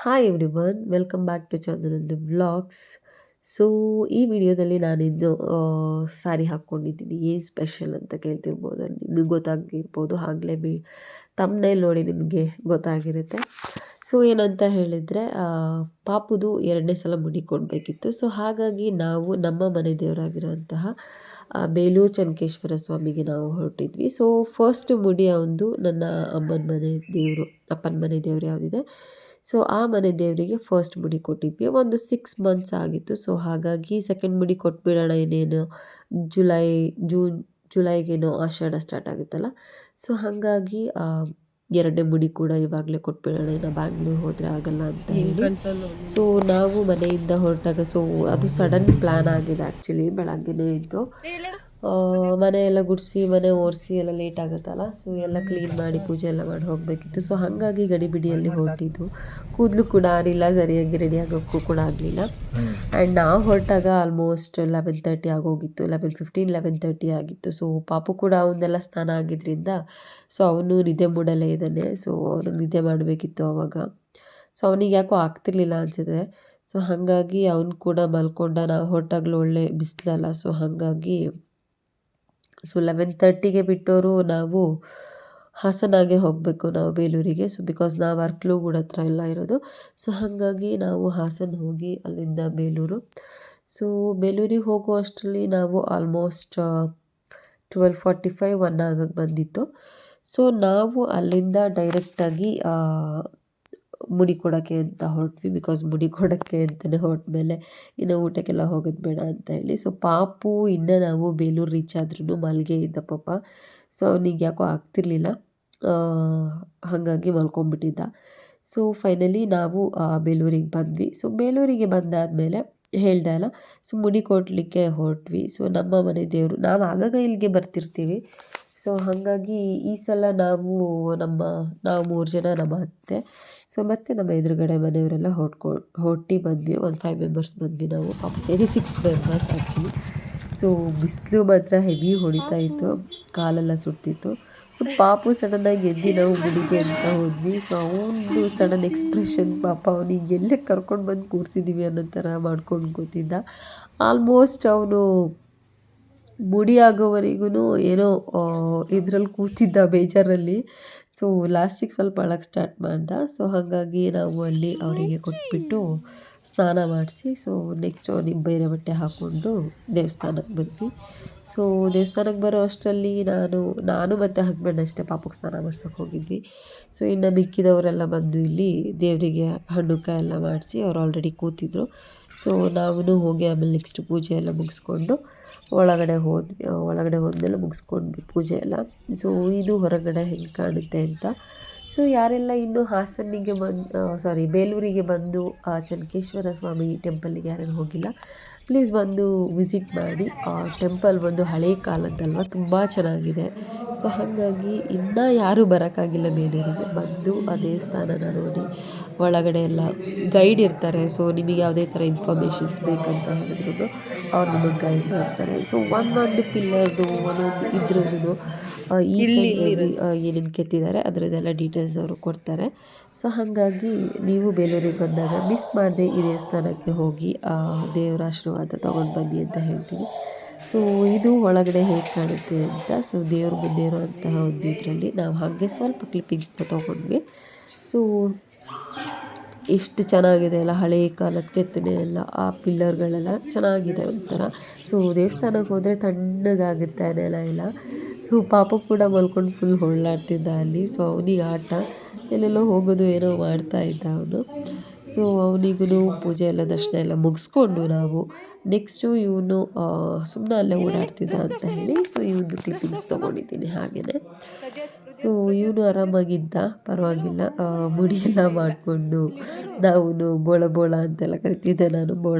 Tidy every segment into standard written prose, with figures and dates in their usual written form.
Hi everyone, welcome back to ಚಂದನಂದು vlogs. So ಈ ವಿಡಿಯೋದಲ್ಲಿ ನಾನಿಂದು ಸ್ಯಾರಿ ಹಾಕ್ಕೊಂಡಿದ್ದೀನಿ. ಏನು ಸ್ಪೆಷಲ್ ಅಂತ ಕೇಳ್ತಿರ್ಬೋದು, ನಿಮಗೆ ಗೊತ್ತಾಗಿರ್ಬೋದು. ಆಗಲೇ ತಮ್ಮನೇಲಿ ನೋಡಿ ನಿಮಗೆ ಗೊತ್ತಾಗಿರುತ್ತೆ. ಸೊ ಏನಂತ ಹೇಳಿದರೆ, ಪಾಪುದು 2ನೇ ಸಲ ಮುಡಿ ಕೊಡಬೇಕಿತ್ತು. ಸೊ ಹಾಗಾಗಿ ನಾವು ನಮ್ಮ ಮನೆ ದೇವರಾಗಿರೋಂತಹ ಬೇಲೂರು ಚೆನ್ನಕೇಶ್ವರ ಸ್ವಾಮಿಗೆ ನಾವು ಹೊರಟಿದ್ವಿ. ಸೊ ಫಸ್ಟ್ ಮುಡಿ ಅವನದು ನನ್ನ ಅಮ್ಮನ ಮನೆ ದೇವರು, ಅಪ್ಪನ ಮನೆ ದೇವರು ಯಾವುದಿದೆ, ಸೊ ಆ ಮನೆ ದೇವರಿಗೆ ಫಸ್ಟ್ ಮುಡಿ ಕೊಟ್ಟಿದ್ವಿ. ಒಂದು 6 ಮಂತ್ಸ್ ಆಗಿತ್ತು. ಸೊ ಹಾಗಾಗಿ ಸೆಕೆಂಡ್ ಮುಡಿ ಕೊಟ್ಬಿಡೋಣ, ಇನ್ನೇನು ಜುಲೈಗೇನೋ ಆಷಾಢ ಸ್ಟಾರ್ಟ್ ಆಗುತ್ತಲ್ಲ. ಸೊ ಹಾಗಾಗಿ 2ನೇ ಮುಡಿ ಕೂಡ ಇವಾಗಲೇ ಕೊಟ್ಬಿಡೋಣ, ಇನ್ನು ಬ್ಯಾಂಗ್ಳೂರ್ ಹೋದರೆ ಆಗಲ್ಲ ಅಂತ ಹೇಳಿ ಸೊ ನಾವು ಮನೆಯಿಂದ ಹೊರಟಾಗ, ಸೊ ಅದು ಸಡನ್ ಪ್ಲ್ಯಾನ್ ಆಗಿದೆ ಆ್ಯಕ್ಚುಲಿ. ಬೆಳಗ್ಗೆನೇ ಇದ್ದು ಮನೆ ಎಲ್ಲ ಗುಡಿಸಿ, ಮನೆ ಒರೆಸಿ ಎಲ್ಲ ಲೇಟ್ ಆಗುತ್ತಲ್ಲ. ಸೊ ಎಲ್ಲ ಕ್ಲೀನ್ ಮಾಡಿ ಪೂಜೆ ಎಲ್ಲ ಮಾಡಿ ಹೋಗಬೇಕಿತ್ತು. ಸೊ ಹಾಗಾಗಿ ಗಡಿಬಿಡಿಯಲ್ಲಿ ಹೊರಟಿದ್ದು. ಕೂದಲು ಕೂಡ ಆರಿಲ್ಲ, ಸರಿಯಾಗಿ ರೆಡಿ ಆಗೋಕ್ಕೂ ಕೂಡ ಆಗಲಿಲ್ಲ. ಆ್ಯಂಡ್ ನಾವು ಹೊರಟಾಗ ಆಲ್ಮೋಸ್ಟ್ 11:30 ಆಗೋಗಿತ್ತು. 11:15 ಆಗಿತ್ತು. ಸೊ ಪಾಪು ಕೂಡ ಅವನ್ನೆಲ್ಲ ಸ್ನಾನ ಆಗಿದ್ದರಿಂದ ಸೊ ಅವನು ನಿದ್ದೆ ಮೂಡಲ್ಲೇ ಇದ್ದಾನೆ. ಸೊ ಅವನಿಗೆ ನಿದ್ದೆ ಮಾಡಬೇಕಿತ್ತು ಅವಾಗ. ಸೊ ಅವನಿಗೆ ಯಾಕೋ ಆಗ್ತಿರ್ಲಿಲ್ಲ ಅನಿಸಿದೆ. ಸೊ ಹಾಗಾಗಿ ಅವನು ಕೂಡ ಮಲ್ಕೊಂಡ. ನಾವು ಹೊರಟಾಗಲೂ ಒಳ್ಳೆ ಬಿಸಿಲಲ್ಲ. ಸೊ ಹಾಗಾಗಿ 11:30ಗೆ ಬಿಟ್ಟವರು ನಾವು ಹಾಸನಾಗೆ ಹೋಗಬೇಕು, ನಾವು ಬೇಲೂರಿಗೆ. ಸೊ ಬಿಕಾಸ್ ನಾವು ಅರ್ಕಲಗೂಡು ಹತ್ರ ಎಲ್ಲ ಇರೋದು. ಸೊ ಹಾಗಾಗಿ ನಾವು ಹಾಸನ ಹೋಗಿ ಅಲ್ಲಿಂದ ಬೇಲೂರು. ಸೊ ಬೇಲೂರಿಗೆ ಹೋಗೋ ಅಷ್ಟರಲ್ಲಿ ನಾವು ಆಲ್ಮೋಸ್ಟ್ 12:45 1 ಆಗಕ್ಕೆ ಬಂದಿತ್ತು. ಸೊ ನಾವು ಅಲ್ಲಿಂದ ಡೈರೆಕ್ಟಾಗಿ ಮುಡಿ ಕೊಡೋಕ್ಕೆ ಅಂತ ಹೊರಟ್ವಿ. ಬಿಕಾಸ್ ಮುಡಿ ಕೊಡೋಕ್ಕೆ ಅಂತಲೇ ಹೊರಟ ಮೇಲೆ ಇನ್ನು ಊಟಕ್ಕೆಲ್ಲ ಹೋಗೋದು ಬೇಡ ಅಂತ ಹೇಳಿ. ಸೊ ಪಾಪು ಇನ್ನೂ ನಾವು ಬೇಲೂರು ರೀಚ್ ಆದ್ರೂ ಮಲ್ಗೆ ಇದ್ದ ಪಾಪ. ಸೊ ಅವನಿಗೆ ಯಾಕೋ ಆಗ್ತಿರ್ಲಿಲ್ಲ, ಹಾಗಾಗಿ ಮಲ್ಕೊಂಡ್ಬಿಟ್ಟಿದ್ದ. ಸೊ ಫೈನಲಿ ನಾವು ಬೇಲೂರಿಗೆ ಬಂದ್ವಿ. ಸೊ ಬೇಲೂರಿಗೆ ಬಂದಾದಮೇಲೆ ಹೇಳ್ದೆ ಅಲ್ಲ, ಸೊ ಮುಡಿ ಕೊಡಲಿಕ್ಕೆ ಹೊರಟ್ವಿ. ಸೊ ನಮ್ಮ ಮನೆ ದೇವರು, ನಾವು ಆಗಾಗ ಇಲ್ಲಿಗೆ ಬರ್ತಿರ್ತೀವಿ. ಸೊ ಹಾಗಾಗಿ ಈ ಸಲ ನಾವು 3 ಜನ, ನಮ್ಮ ಅತ್ತೆ, ಸೊ ಮತ್ತು ನಮ್ಮ ಎದುರುಗಡೆ ಮನೆಯವರೆಲ್ಲ ಹೊರಟಿ ಬಂದ್ವಿ. ಒಂದು 5 ಮೆಂಬರ್ಸ್ ಬಂದ್ವಿ ನಾವು, ಪಾಪ ಸೇರಿ 6 ಮೆಂಬರ್ಸ್ ಆ್ಯಕ್ಚುಲಿ. ಸೊ ಬಿಸಿಲು ಮಾತ್ರ ಹೆವಿ ಹೊಡಿತಾ ಇತ್ತು, ಕಾಲೆಲ್ಲ ಸುಡ್ತಿತ್ತು. ಸೊ ಪಾಪು ಸಡನ್ನಾಗಿ ಎದ್ದು ನಾವು ಮುಡಿಗೆ ಅಂತ ಹೋದ್ವಿ. ಸೊ ಅವನದು ಸಡನ್ ಎಕ್ಸ್ಪ್ರೆಷನ್, ಪಾಪ ಅವನಿಗೆ ಎಲ್ಲೇ ಕರ್ಕೊಂಡು ಬಂದು ಕೂರಿಸಿದ್ದೀವಿ ಅನ್ನೋ ಥರ ಮಾಡ್ಕೊಂಡು ಕೂತಿದ್ದ. ಆಲ್ಮೋಸ್ಟ್ ಅವನು ಮುಡಿ ಆಗೋವರೆಗೂ ಏನೋ ಇದರಲ್ಲಿ ಕೂತಿದ್ದ ಬೇಜಾರಲ್ಲಿ. ಸೊ ಲಾಸ್ಟಿಗೆ ಸ್ವಲ್ಪ ಅಳಕ್ಕೆ ಸ್ಟಾರ್ಟ್ ಮಾಡ್ದ. ಸೊ ಹಾಗಾಗಿ ನಾವು ಅಲ್ಲಿ ಅವರಿಗೆ ಕೊಟ್ಬಿಟ್ಟು ಸ್ನಾನ ಮಾಡಿಸಿ, ಸೊ ನೆಕ್ಸ್ಟ್ ಅವನಿಗೆ ಬೇರೆ ಬಟ್ಟೆ ಹಾಕ್ಕೊಂಡು ದೇವಸ್ಥಾನಕ್ಕೆ ಬಂದ್ವಿ. ಸೊ ದೇವಸ್ಥಾನಕ್ಕೆ ಬರೋ ಅಷ್ಟರಲ್ಲಿ ನಾನು ಮತ್ತು ಹಸ್ಬೆಂಡ್ ಅಷ್ಟೇ ಪಾಪಕ್ಕೆ ಸ್ನಾನ ಮಾಡ್ಸೋಕೆ ಹೋಗಿದ್ವಿ. ಸೊ ಇನ್ನು ಮಿಕ್ಕಿದವರೆಲ್ಲ ಬಂದು ಇಲ್ಲಿ ದೇವರಿಗೆ ಹಣ್ಣು ಕಾಯಿ ಎಲ್ಲ ಮಾಡಿಸಿ ಅವ್ರು ಆಲ್ರೆಡಿ ಕೂತಿದ್ರು. ಸೊ ನಾವು ಹೋಗಿ ಆಮೇಲೆ ನೆಕ್ಸ್ಟ್ ಪೂಜೆ ಎಲ್ಲ ಮುಗಿಸ್ಕೊಂಡು ಒಳಗಡೆ ಹೋದ್ಮೇಲೆ ಮುಗಿಸ್ಕೊಂಡ್ವಿ ಪೂಜೆ ಎಲ್ಲ. ಸೊ ಇದು ಹೊರಗಡೆ ಹೆಂಗೆ ಕಾಣುತ್ತೆ ಅಂತ. ಸೊ ಯಾರೆಲ್ಲ ಇನ್ನೂ ಹಾಸನಿಗೆ ಬೇಲೂರಿಗೆ ಬಂದು ಚೆನ್ನಕೇಶ್ವರ ಸ್ವಾಮಿ ಟೆಂಪಲ್ಗೆ ಯಾರ್ಯಾರು ಹೋಗಿಲ್ಲ, ಪ್ಲೀಸ್ ಬಂದು ವಿಸಿಟ್ ಮಾಡಿ. ಆ ಟೆಂಪಲ್ ಒಂದು ಹಳೇ ಕಾಲದ್ದಲ್ವ, ತುಂಬ ಚೆನ್ನಾಗಿದೆ. ಸೊ ಹಾಗಾಗಿ ಇನ್ನೂ ಯಾರೂ ಬರೋಕ್ಕಾಗಿಲ್ಲ ಬೇಲೂರಿಗೆ, ಬಂದು ಆ ದೇವಸ್ಥಾನನ ನೋಡಿ. ಒಳಗಡೆ ಎಲ್ಲ ಗೈಡ್ ಇರ್ತಾರೆ. ಸೊ ನಿಮಗೆ ಯಾವುದೇ ಥರ ಇನ್ಫಾರ್ಮೇಷನ್ಸ್ ಬೇಕಂತ ಹೇಳಿದ್ರು ಅವ್ರು ನಿಮಗೆ ಗೈಡ್ ಮಾಡ್ತಾರೆ. ಸೊ ಒಂದೊಂದು ಪಿಲ್ಲರ್ದು ಒಂದೊಂದು ಇದ್ರದ್ದು ಏನೇನು ಕೆತ್ತಿದ್ದಾರೆ ಅದರದ್ದೆಲ್ಲ ಡೀಟೇಲ್ಸ್ ಅವರು ಕೊಡ್ತಾರೆ. ಸೊ ಹಾಗಾಗಿ ನೀವು ಬೇಲೂರಿಗೆ ಬಂದಾಗ ಮಿಸ್ ಮಾಡದೆ ಈ ದೇವಸ್ಥಾನಕ್ಕೆ ಹೋಗಿ ದೇವರ ಆಶೀರ್ವಾದ ತೊಗೊಂಡು ಬನ್ನಿ ಅಂತ ಹೇಳ್ತೀನಿ. ಸೊ ಇದು ಒಳಗಡೆ ಹೇಗೆ ಕಾಣುತ್ತೆ ಅಂತ. ಸೊ ದೇವ್ರ ಮುಂದೆ ಇರೋಂತಹ ಒಂದು ಇದರಲ್ಲಿ ನಾವು ಹಾಗೆ ಸ್ವಲ್ಪ ಕ್ಲಿಪ್ಪಿಂಗ್ಸ್ನ ತೊಗೊಂಡ್ವಿ. ಸೊ ಎಷ್ಟು ಚೆನ್ನಾಗಿದೆ ಅಲ್ಲ, ಹಳೇ ಕಾಲದ ಕೆತ್ತನೆ ಎಲ್ಲ, ಆ ಪಿಲ್ಲರ್ಗಳೆಲ್ಲ ಚೆನ್ನಾಗಿದೆ ಒಂಥರ. ಸೊ ದೇವಸ್ಥಾನಕ್ಕೆ ಹೋದರೆ ತಣ್ಣಗಾಗುತ್ತೆ ನೆಲ ಎಲ್ಲ. ಸೊ ಪಾಪ ಕೂಡ ಮಲ್ಕೊಂಡು ಫುಲ್ ಹೊರಳಾಡ್ತಿದ್ದ ಅಲ್ಲಿ. ಸೊ ಅವನಿಗೆ ಆಟ, ಎಲ್ಲೆಲ್ಲೋ ಹೋಗೋದು ಏನೋ ಮಾಡ್ತಾಯಿದ್ದ ಅವನು. ಸೊ ಅವನಿಗೂ ಪೂಜೆ ಎಲ್ಲ ದರ್ಶನ ಎಲ್ಲ ಮುಗಿಸ್ಕೊಂಡು ನಾವು ನೆಕ್ಸ್ಟು ಇವನು ಸುಮ್ಮನೆ ಅಲ್ಲೇ ಓಡಾಡ್ತಿದ್ದ ಅಂತ ಹೇಳಿ ಸೊ ಇವನು ಕ್ಲಿಪ್ಪಿಂಗ್ಸ್ ತೊಗೊಂಡಿದ್ದೀನಿ ಹಾಗೆಯೇ. ಸೊ ಇವನು ಆರಾಮಾಗಿದ್ದ, ಪರವಾಗಿಲ್ಲ. ಮುಡಿ ಎಲ್ಲ ಮಾಡಿಕೊಂಡು ನಾವು ಬೋಳ ಅಂತೆಲ್ಲ ಕರಿತಿದ್ದೆ ನಾನು,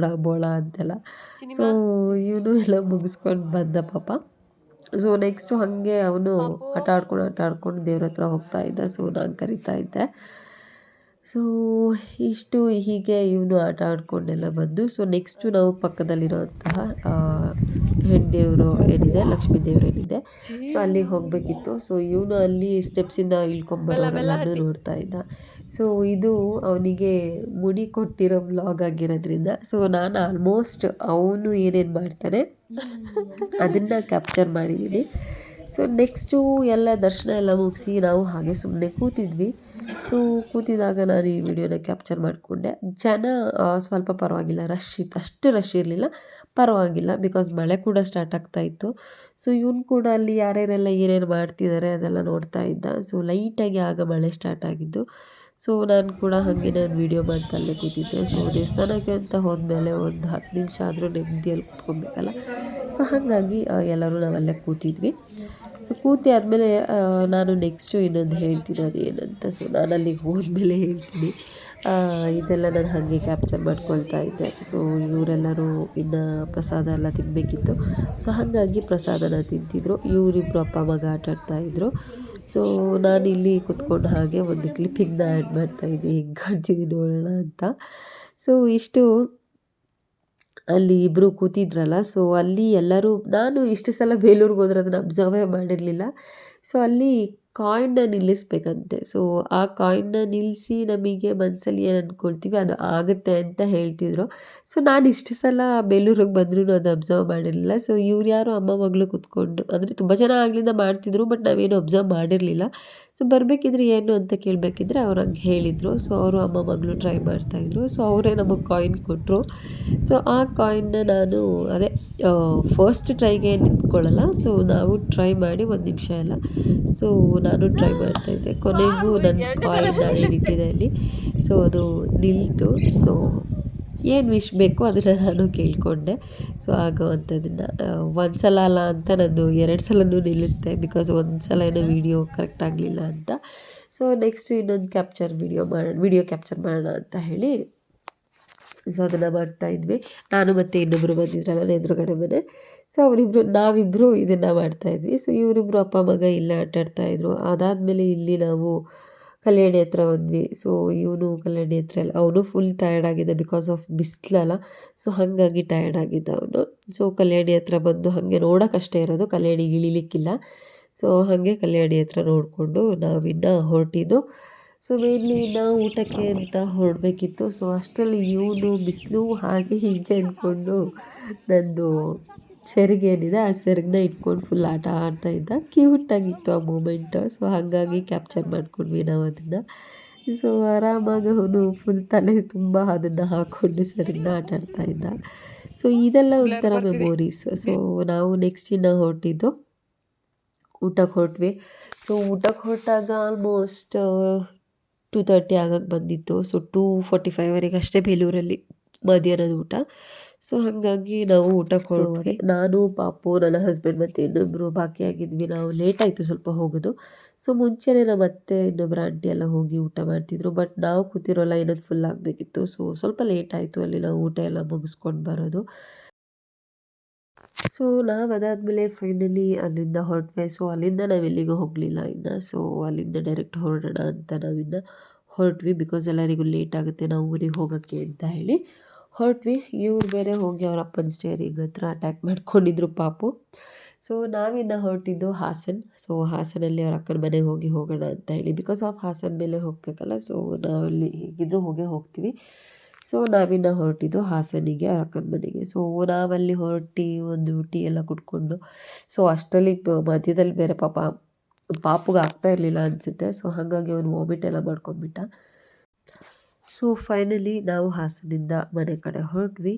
ಬೋಳ ಅಂತೆಲ್ಲ. ಸೊ ಇವನು ಎಲ್ಲ ಮುಗಿಸ್ಕೊಂಡು ಬಂದ ಪಾಪ. ಸೊ ನೆಕ್ಸ್ಟು ಹಾಗೆ ಅವನು ಆಟ ಆಡ್ಕೊಂಡು ದೇವ್ರ ಹತ್ರ ಹೋಗ್ತಾ ಇದ್ದ. ಸೊ ನಾನು ಕರಿತಾ ಇದ್ದೆ. ಸೊ ಇಷ್ಟು ಹೀಗೆ ಇವನು ಆಟ ಆಡ್ಕೊಂಡೆಲ್ಲ ಬಂದು, ಸೊ ನೆಕ್ಸ್ಟು ನಾವು ಪಕ್ಕದಲ್ಲಿರೋಂತಹ ಹೆಣ್ಣು ದೇವರು ಏನಿದೆ, ಲಕ್ಷ್ಮೀ ದೇವ್ರು ಏನಿದೆ, ಸೊ ಅಲ್ಲಿಗೆ ಹೋಗಬೇಕಿತ್ತು. ಸೊ ಇವನು ಅಲ್ಲಿ ಸ್ಟೆಪ್ಸಿಂದ ಇಳ್ಕೊಂಬರೋರೆಲ್ಲನೂ ನೋಡ್ತಾ ಇದ್ದ. ಸೊ ಇದು ಅವನಿಗೆ ಮುಡಿ ಕೊಟ್ಟಿರೋ ವ್ಲಾಗ್ ಆಗಿರೋದ್ರಿಂದ ಸೊ ನಾನು ಆಲ್ಮೋಸ್ಟ್ ಅವನು ಏನೇನು ಮಾಡ್ತಾನೆ ಅದನ್ನು ಕ್ಯಾಪ್ಚರ್ ಮಾಡಿದ್ದೀನಿ. ಸೊ ನೆಕ್ಸ್ಟು ಎಲ್ಲ ದರ್ಶನ ಎಲ್ಲ ಮುಗಿಸಿ ನಾವು ಹಾಗೆ ಸುಮ್ಮನೆ ಕೂತಿದ್ವಿ. ಸೊ ಕೂತಿದಾಗ ನಾನು ಈ ವಿಡಿಯೋನ ಕ್ಯಾಪ್ಚರ್ ಮಾಡಿಕೊಂಡೆ. ಜನ ಸ್ವಲ್ಪ ಪರವಾಗಿಲ್ಲ, ರಶ್ ಇತ್ತು, ಅಷ್ಟು ರಶ್ ಇರಲಿಲ್ಲ, ಪರವಾಗಿಲ್ಲ, ಬಿಕಾಸ್ ಮಳೆ ಕೂಡ ಸ್ಟಾರ್ಟ್ ಆಗ್ತಾಯಿತ್ತು. ಸೊ ಇವನು ಕೂಡ ಅಲ್ಲಿ ಯಾರ್ಯಾರೆಲ್ಲ ಏನೇನು ಮಾಡ್ತಿದ್ದಾರೆ ಅದೆಲ್ಲ ನೋಡ್ತಾ ಇದ್ದ. ಸೊ ಲೈಟಾಗಿ ಆಗ ಮಳೆ ಸ್ಟಾರ್ಟ್ ಆಗಿದ್ದು. ಸೊ ನಾನು ಕೂಡ ಹಾಗೆ ನಾನು ವೀಡಿಯೋ ಮಾಡ್ತಾ ಅಲ್ಲೇ ಕೂತಿದ್ದೆ. ಸೊ ದೇವಸ್ಥಾನಕ್ಕೆ ಅಂತ ಹೋದ್ಮೇಲೆ ಒಂದು 10 ನಿಮಿಷ ಆದರೂ ನೆಮ್ಮದಿಯಲ್ಲಿ ಕೂತ್ಕೊಬೇಕಲ್ಲ. ಸೊ ಹಾಗಾಗಿ ಎಲ್ಲರೂ ನಾವಲ್ಲೇ ಕೂತಿದ್ವಿ. ಸೊ ಕೂತಿ ಆದಮೇಲೆ ನಾನು ನೆಕ್ಸ್ಟು ಇನ್ನೊಂದು ಹೇಳ್ತೀನಿ ಅದೇನಂತ. ಸೊ ನಾನು ಅಲ್ಲಿಗೆ ಹೋದ್ಮೇಲೆ ಹೇಳ್ತೀನಿ. ಇದೆಲ್ಲ ನಾನು ಹಾಗೆ ಕ್ಯಾಪ್ಚರ್ ಮಾಡ್ಕೊಳ್ತಾ ಇದ್ದೆ. ಸೊ ಇವರೆಲ್ಲರೂ ಇನ್ನು ಪ್ರಸಾದ ಎಲ್ಲ ತಿನ್ನಬೇಕಿತ್ತು. ಸೊ ಹಾಗಾಗಿ ಪ್ರಸಾದನ ತಿಂತಿದ್ರು. ಇವರಿಬ್ಬರು ಅಪ್ಪ ಮಗ ಆಟಾಡ್ತಾಯಿದ್ರು. ಸೊ ನಾನಿಲ್ಲಿ ಕೂತ್ಕೊಂಡು ಹಾಗೆ ಒಂದು ಕ್ಲಿಪ್ಪಿಂಗ್ನ ಆ್ಯಡ್ ಮಾಡ್ತಾಯಿದ್ದೆ, ಹೆಂಗೆ ಕಾಣ್ತಿದ್ದೀನಿ ನೋಡೋಣ ಅಂತ. ಸೊ ಇಷ್ಟು ಅಲ್ಲಿ ಇಬ್ಬರು ಕೂತಿದ್ರಲ್ಲ, ಸೊ ಅಲ್ಲಿ ಎಲ್ಲರೂ, ನಾನು ಇಷ್ಟು ಸಲ ಬೇಲೂರಿಗೆ ಹೋದ್ರೆ ಅದನ್ನು ಅಬ್ಸರ್ವೇ ಮಾಡಿರಲಿಲ್ಲ. ಸೊ ಅಲ್ಲಿ ಕಾಯಿನ್ನ ನಿಲ್ಲಿಸ್ಬೇಕಂತೆ. ಸೊ ಆ ಕಾಯಿನ್ನ ನಿಲ್ಲಿಸಿ ನಮಗೆ ಮನಸ್ಸಲ್ಲಿ ಏನು ಅಂದ್ಕೊಳ್ತೀವಿ ಅದು ಆಗುತ್ತೆ ಅಂತ ಹೇಳ್ತಿದ್ರು. ಸೊ ನಾನು ಇಷ್ಟು ಸಲ ಬೇಲೂರಿಗೆ ಬಂದ್ರೂ ಅದು ಅಬ್ಸರ್ವ್ ಮಾಡಿರಲಿಲ್ಲ. ಸೊ ಇವ್ರು ಯಾರು ಅಮ್ಮ ಮಗಳು ಕೂತ್ಕೊಂಡು, ಅಂದರೆ ತುಂಬ ಜನ ಆಗ್ಲಿಂದ ಮಾಡ್ತಿದ್ರು, ಬಟ್ ನಾವೇನು ಅಬ್ಸರ್ವ್ ಮಾಡಿರಲಿಲ್ಲ. ಸೊ ಬರಬೇಕಿದ್ರೆ ಏನು ಅಂತ ಕೇಳಬೇಕಿದ್ರೆ ಅವ್ರು ಹಂಗೆ ಹೇಳಿದರು. ಸೊ ಅವರು ಅಮ್ಮ ಮಗಳು ಟ್ರೈ ಮಾಡ್ತಾಯಿದ್ರು. ಸೊ ಅವರೇ ನಮಗೆ ಕಾಯಿನ್ ಕೊಟ್ಟರು. ಸೊ ಆ ಕಾಯಿನ್ನ ನಾನು ಅದೇ ಫಸ್ಟ್ ಟ್ರೈಗೆ ನಿಂತ್ಕೊಳ್ಳಲ್ಲ. ಸೊ ನಾವು ಟ್ರೈ ಮಾಡಿ 1 ನಿಮಿಷ ಎಲ್ಲ. ಸೊ ನಾನು ಟ್ರೈ ಮಾಡ್ತಾಯಿದ್ದೆ. ಕೊನೆಗೂ ನನ್ನ ಕಾಯಿನ್ ಏನಿಟ್ಟಿದೆ ಅಲ್ಲಿ, ಸೊ ಅದು ನಿಲ್ತು. ಸೊ ಏನು ವಿಶ್ ಬೇಕೋ ಅದನ್ನು ನಾನು ಕೇಳಿಕೊಂಡೆ. ಸೊ ಆಗೋವಂಥದ್ದನ್ನು ಒಂದು ಸಲ ಅಲ್ಲ ಅಂತ ನಾನು 2 ಸಲನೂ ನಿಲ್ಲಿಸಿದೆ, ಬಿಕಾಸ್ ಒಂದು ಸಲ ಏನೋ ವೀಡಿಯೋ ಕರೆಕ್ಟ್ ಆಗಲಿಲ್ಲ ಅಂತ. ಸೊ ನೆಕ್ಸ್ಟು ಇನ್ನೊಂದು ವೀಡಿಯೋ ಕ್ಯಾಪ್ಚರ್ ಮಾಡೋಣ ಅಂತ ಹೇಳಿ ಸೊ ಅದನ್ನು ಮಾಡ್ತಾಯಿದ್ವಿ. ನಾನು ಮತ್ತು ಇನ್ನೊಬ್ಬರು ಬಂದಿದ್ರಲ್ಲ ಎದುರುಗಡೆ ಮನೆ. ಸೊ ನಾವಿಬ್ಬರು ಇದನ್ನು ಮಾಡ್ತಾಯಿದ್ವಿ. ಸೊ ಇವರಿಬ್ಬರು ಅಪ್ಪ ಮಗ ಇಲ್ಲೇ ಆಟಾಡ್ತಾಯಿದ್ರು. ಅದಾದಮೇಲೆ ಇಲ್ಲಿ ನಾವು ಕಲ್ಯಾಣಿ ಹತ್ರ ಬಂದ್ವಿ. ಸೊ ಇವನು ಕಲ್ಯಾಣಿ ಹತ್ರ ಎಲ್ಲ ಅವನು ಫುಲ್ ಟಯರ್ಡ್ ಆಗಿದ್ದ, ಬಿಕಾಸ್ ಆಫ್ ಬಿಸಿಲಲ್ಲ. ಸೊ ಹಾಗಾಗಿ ಟಯರ್ಡ್ ಆಗಿದ್ದ ಅವನು. ಸೊ ಕಲ್ಯಾಣಿ ಹತ್ರ ಬಂದು ಹಾಗೆ ನೋಡೋಕ್ಕಷ್ಟೇ ಇರೋದು, ಕಲ್ಯಾಣಿಗೆ ಇಳಿಲಿಕ್ಕಿಲ್ಲ. ಸೊ ಹಾಗೆ ಕಲ್ಯಾಣಿ ಹತ್ರ ನೋಡಿಕೊಂಡು ನಾವಿನ್ನು ಹೊರಟಿದ್ದು. ಸೊ ಮೇನ್ಲಿ ನಾವು ಊಟಕ್ಕೆ ಅಂತ ಹೊರಡಬೇಕಿತ್ತು. ಸೊ ಅಷ್ಟರಲ್ಲಿ ಇವನು ಬಿಸಿಲು ಹಾಗೆ ಹೀಗೆ ಅಂದ್ಕೊಂಡು ನಂದು ಸೆರಗು ಏನಿದೆ ಆ ಸೆರಗನ್ನ ಇಟ್ಕೊಂಡು ಫುಲ್ ಆಟ ಆಡ್ತಾಯಿದ್ದ. ಕ್ಯೂಟಾಗಿತ್ತು ಆ ಮೂಮೆಂಟ್. ಸೊ ಹಾಗಾಗಿ ಕ್ಯಾಪ್ಚರ್ ಮಾಡ್ಕೊಂಡ್ವಿ ನಾವು ಅದನ್ನು. ಸೊ ಆರಾಮಾಗಿ ಅವನು ಫುಲ್ ತಲೆ ತುಂಬ ಅದನ್ನು ಹಾಕ್ಕೊಂಡು ಸೆರಗನ್ನ ಆಟ ಆಡ್ತಾಯಿದ್ದ. ಸೊ ಇದೆಲ್ಲ ಒಂಥರ ಮೆಮೊರೀಸ್. ಸೊ ನಾವು ನೆಕ್ಸ್ಟ್ ಇನ್ನು ಹೊರಟಿದ್ದು ಊಟಕ್ಕೆ ಹೊರಟ್ವಿ. ಸೊ ಊಟಕ್ಕೆ ಹೊರಟಾಗ ಆಲ್ಮೋಸ್ಟ್ 2:30 ಆಗಕ್ಕೆ ಬಂದಿತ್ತು. ಸೊ 2:45ವರೆಗೆ ಅಷ್ಟೇ ಬೇಲೂರಲ್ಲಿ ಮಧ್ಯಾಹ್ನದ ಊಟ. ಸೊ ಹಾಗಾಗಿ ನಾವು ಊಟಕ್ಕೆ ಹೊರಡುವಾಗ ನಾನು, ಪಾಪು, ನನ್ನ ಹಸ್ಬೆಂಡ್ ಮತ್ತು ಇನ್ನೊಬ್ಬರು ಬಾಕಿಯಾಗಿದ್ವಿ. ನಾವು ಲೇಟ್ ಆಯಿತು ಸ್ವಲ್ಪ ಹೋಗೋದು. ಸೊ ಮುಂಚೆನೇ ನಮ್ಮ ಅತ್ತೆ ಇನ್ನೊಬ್ಬರು ಆಂಟಿ ಎಲ್ಲ ಹೋಗಿ ಊಟ ಮಾಡ್ತಿದ್ರು. ಬಟ್ ನಾವು ಕೂತಿರೋ ಲೈನದು ಫುಲ್ ಆಗಬೇಕಿತ್ತು. ಸೊ ಸ್ವಲ್ಪ ಲೇಟ್ ಆಯಿತು ಅಲ್ಲಿ ನಾವು ಊಟ ಎಲ್ಲ ಮುಗಿಸ್ಕೊಂಡು ಬರೋದು. ಸೊ ನಾವು ಅದಾದಮೇಲೆ ಫೈನಲಿ ಅಲ್ಲಿಂದ ಹೊರಟ್ವಿ. ಸೊ ಅಲ್ಲಿಂದ ನಾವೆಲ್ಲಿಗೂ ಹೋಗಲಿಲ್ಲ ಇನ್ನು. ಸೊ ಅಲ್ಲಿಂದ ಡೈರೆಕ್ಟ್ ಹೊರಡೋಣ ಅಂತ ನಾವಿನ್ನು ಹೊರಟ್ವಿ, ಬಿಕಾಸ್ ಎಲ್ಲರಿಗೂ ಲೇಟ್ ಆಗುತ್ತೆ ನಾವು ಊರಿಗೆ ಹೋಗೋಕ್ಕೆ ಅಂತ ಹೇಳಿ ಹೊರಟ್ವಿ. ಇವ್ರು ಬೇರೆ ಹೋಗಿ ಅವ್ರ ಅಪ್ಪನ ಸ್ಟೇರಿಂಗ್ ಹತ್ರ ಅಟ್ಯಾಕ್ ಮಾಡ್ಕೊಂಡಿದ್ರು ಪಾಪು. ಸೊ ನಾವಿನ್ನು ಹೊರಟಿದ್ದು ಹಾಸನ್. ಸೊ ಹಾಸನಲ್ಲಿ ಅವ್ರ ಅಕ್ಕನ ಮನೆಗೆ ಹೋಗೋಣ ಅಂತ ಹೇಳಿ, ಬಿಕಾಸ್ ಆಫ್ ಹಾಸನ ಮೇಲೆ ಹೋಗಬೇಕಲ್ಲ. ಸೊ ನಾವಲ್ಲಿ ಹೇಗಿದ್ದರೂ ಹೋಗ್ತೀವಿ. ಸೊ ನಾವಿನ್ನು ಹೊರಟಿದ್ದು ಹಾಸನಿಗೆ, ಅವ್ರ ಅಕ್ಕನ ಮನೆಗೆ. ಸೊ ನಾವಲ್ಲಿ ಹೊರಟು ಒಂದು ಟೀ ಎಲ್ಲ ಕುಡ್ಕೊಂಡು, ಸೊ ಅಷ್ಟರಲ್ಲಿ ಮಧ್ಯದಲ್ಲಿ ಬೇರೆ ಪಾಪುಗೆ ಆಗ್ತಾ ಇರಲಿಲ್ಲ ಅನಿಸುತ್ತೆ. ಸೊ ಹಾಗಾಗಿ ಅವನು ವಾಮಿಟ್ ಎಲ್ಲ ಮಾಡ್ಕೊಂಡ್ಬಿಟ್ಟ. ಸೊ ಫೈನಲಿ ನಾವು ಹಾಸನಿಂದ ಮನೆ ಕಡೆ ಹೊರಟ್ವಿ.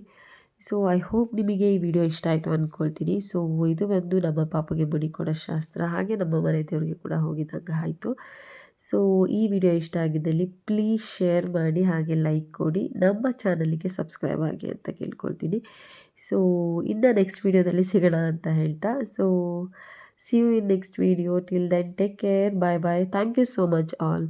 ಸೊ ಐ ಹೋಪ್ ನಿಮಗೆ ಈ ವಿಡಿಯೋ ಇಷ್ಟ ಆಯಿತು ಅಂದ್ಕೊಳ್ತೀನಿ. ಸೊ ಇದು ಬಂದು ನಮ್ಮ ಪಾಪುಗೆ ಮುಡಿ ಕೊಡೋ ಶಾಸ್ತ್ರ, ಹಾಗೆ ನಮ್ಮ ಮನೆ ದೇವರಿಗೆ ಕೂಡ ಹೋಗಿದ್ದಂಗೆ ಆಯಿತು. ಸೊ ಈ ವಿಡಿಯೋ ಇಷ್ಟ ಆಗಿದ್ದಲ್ಲಿ ಪ್ಲೀಸ್ ಶೇರ್ ಮಾಡಿ, ಹಾಗೆ ಲೈಕ್ ಕೊಡಿ, ನಮ್ಮ ಚಾನಲಿಗೆ ಸಬ್ಸ್ಕ್ರೈಬ್ ಆಗಿ ಅಂತ ಕೇಳ್ಕೊಳ್ತೀನಿ. ಸೊ ಇನ್ನು ನೆಕ್ಸ್ಟ್ ವಿಡಿಯೋದಲ್ಲಿ ಸಿಗೋಣ ಅಂತ ಹೇಳ್ತಾ, so see you in next video. Till then, take care. Bye bye. Thank you so much all.